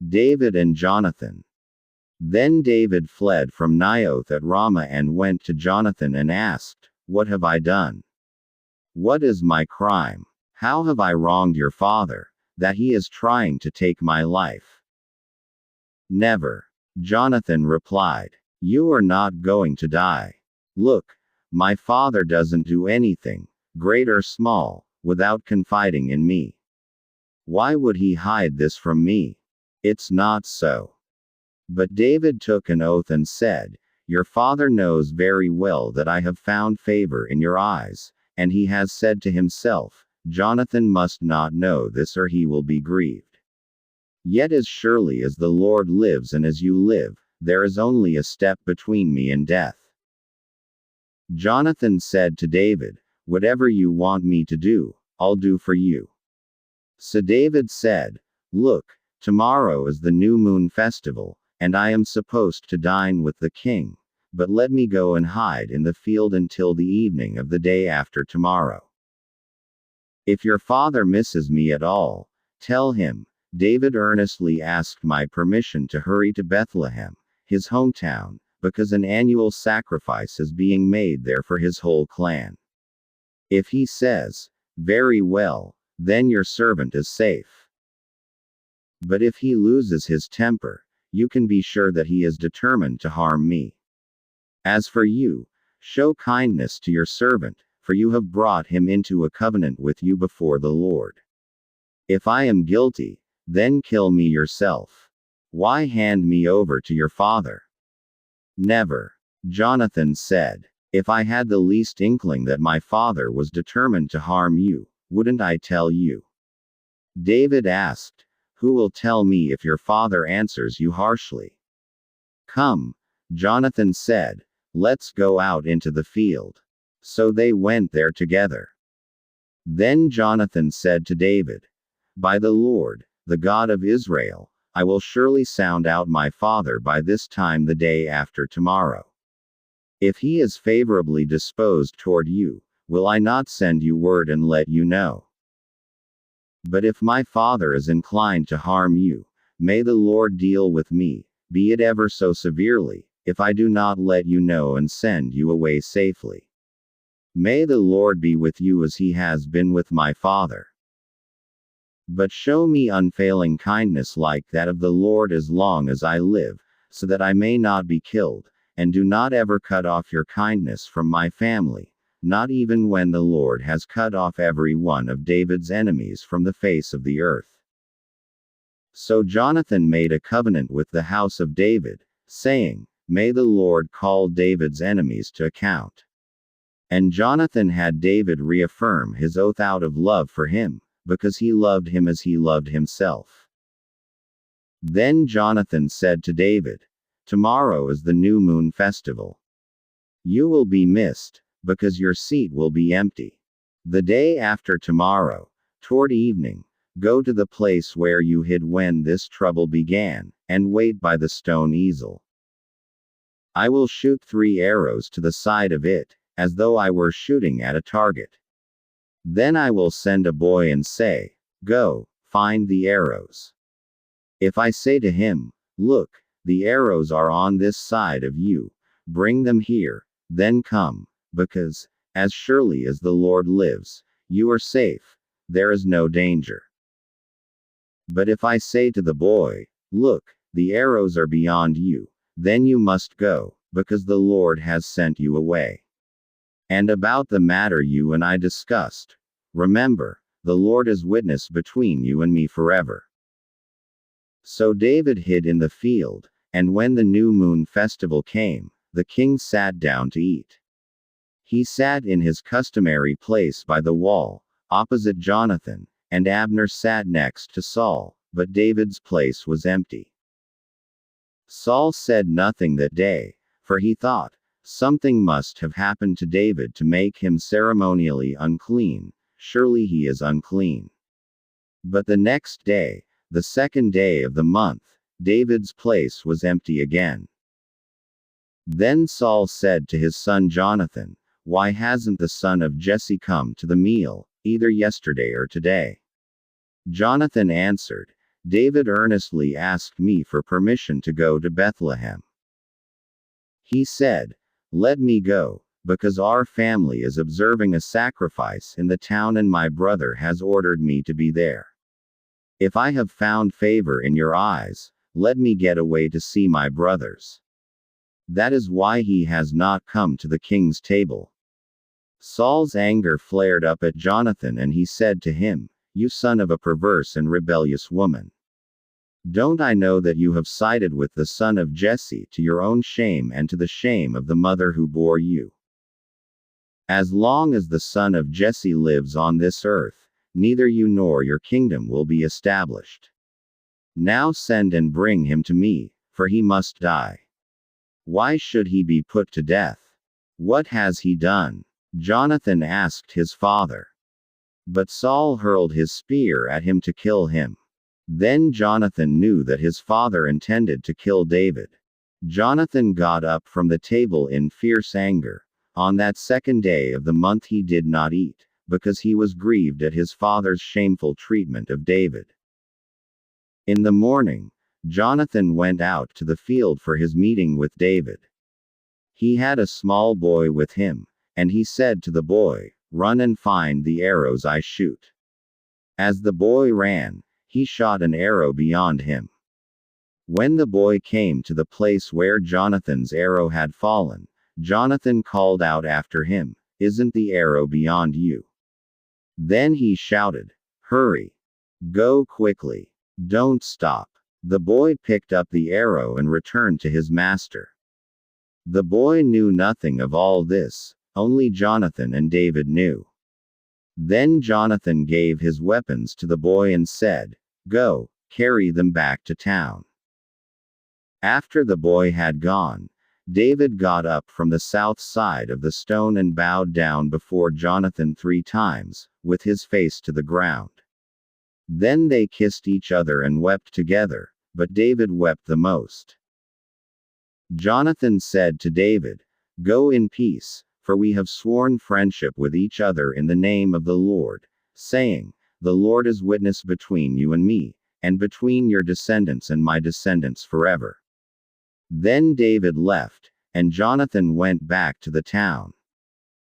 David and Jonathan. Then David fled from Naioth at Ramah and went to Jonathan and asked, "What have I done? What is my crime? How have I wronged your father, that he is trying to take my life?" "Never," Jonathan replied. "You are not going to die. Look, my father doesn't do anything, great or small, without confiding in me. Why would he hide this from me? It's not so." But David took an oath and said, "Your father knows very well that I have found favor in your eyes," and he has said to himself, "Jonathan must not know this or he will be grieved. Yet as surely as the Lord lives and as you live, there is only a step between me and death." Jonathan said to David, "Whatever you want me to do, I'll do for you." So David said, "Look, tomorrow is the new moon festival, and I am supposed to dine with the king, but let me go and hide in the field until the evening of the day after tomorrow. If your father misses me at all, tell him, David earnestly asked my permission to hurry to Bethlehem, his hometown, because an annual sacrifice is being made there for his whole clan. If he says, 'Very well,' then your servant is safe. But if he loses his temper, you can be sure that he is determined to harm me. As for you, show kindness to your servant, for you have brought him into a covenant with you before the Lord. If I am guilty, then kill me yourself. Why hand me over to your father?" "Never," Jonathan said. "If I had the least inkling that my father was determined to harm you, wouldn't I tell you?" David asked, "Who will tell me if your father answers you harshly?" "Come," Jonathan said, "let's go out into the field." So they went there together. Then Jonathan said to David, "By the Lord, the God of Israel, I will surely sound out my father by this time the day after tomorrow. If he is favorably disposed toward you, will I not send you word and let you know? But if my father is inclined to harm you, may the Lord deal with me, be it ever so severely, if I do not let you know and send you away safely. May the Lord be with you as he has been with my father. But show me unfailing kindness like that of the Lord as long as I live, so that I may not be killed, and do not ever cut off your kindness from my family, not even when the Lord has cut off every one of David's enemies from the face of the earth." So Jonathan made a covenant with the house of David, saying, "May the Lord call David's enemies to account." And Jonathan had David reaffirm his oath out of love for him, because he loved him as he loved himself. Then Jonathan said to David, "Tomorrow is the new moon festival. You will be missed, because your seat will be empty. The day after tomorrow, toward evening, go to the place where you hid when this trouble began, and wait by the stone easel. I will shoot 3 arrows to the side of it, as though I were shooting at a target. Then I will send a boy and say, 'Go, find the arrows.' If I say to him, 'Look, the arrows are on this side of you, bring them here,' then come, because, as surely as the Lord lives, you are safe, there is no danger. But if I say to the boy, 'Look, the arrows are beyond you,' then you must go, because the Lord has sent you away. And about the matter you and I discussed, remember, the Lord is witness between you and me forever." So David hid in the field, and when the new moon festival came, the king sat down to eat. He sat in his customary place by the wall, opposite Jonathan, and Abner sat next to Saul, but David's place was empty. Saul said nothing that day, for he thought, "Something must have happened to David to make him ceremonially unclean, surely he is unclean." But the next day, the second day of the month, David's place was empty again. Then Saul said to his son Jonathan, "Why hasn't the son of Jesse come to the meal, either yesterday or today?" Jonathan answered, David earnestly asked me for permission to go to Bethlehem. He said, "Let me go, because our family is observing a sacrifice in the town and my brother has ordered me to be there. If I have found favor in your eyes, let me get away to see my brothers." That is why he has not come to the king's table. Saul's anger flared up at Jonathan and he said to him, "You son of a perverse and rebellious woman. Don't I know that you have sided with the son of Jesse to your own shame and to the shame of the mother who bore you? As long as the son of Jesse lives on this earth, neither you nor your kingdom will be established. Now send and bring him to me, for he must die. Why should he be put to death? What has he done?" Jonathan asked his father. But Saul hurled his spear at him to kill him. Then Jonathan knew that his father intended to kill David. Jonathan got up from the table in fierce anger. On that second day of the month he did not eat, because he was grieved at his father's shameful treatment of David. In the morning, Jonathan went out to the field for his meeting with David. He had a small boy with him, and he said to the boy, "Run and find the arrows I shoot." As the boy ran, he shot an arrow beyond him. When the boy came to the place where Jonathan's arrow had fallen, Jonathan called out after him, "Isn't the arrow beyond you?" Then he shouted, "Hurry! Go quickly! Don't stop!" The boy picked up the arrow and returned to his master. The boy knew nothing of all this, only Jonathan and David knew. Then Jonathan gave his weapons to the boy and said, "Go, carry them back to town." After the boy had gone, David got up from the south side of the stone and bowed down before Jonathan 3 times, with his face to the ground. Then they kissed each other and wept together, but David wept the most. Jonathan said to David, "Go in peace, for we have sworn friendship with each other in the name of the Lord, saying, 'The Lord is witness between you and me, and between your descendants and my descendants forever.'" Then David left, and Jonathan went back to the town.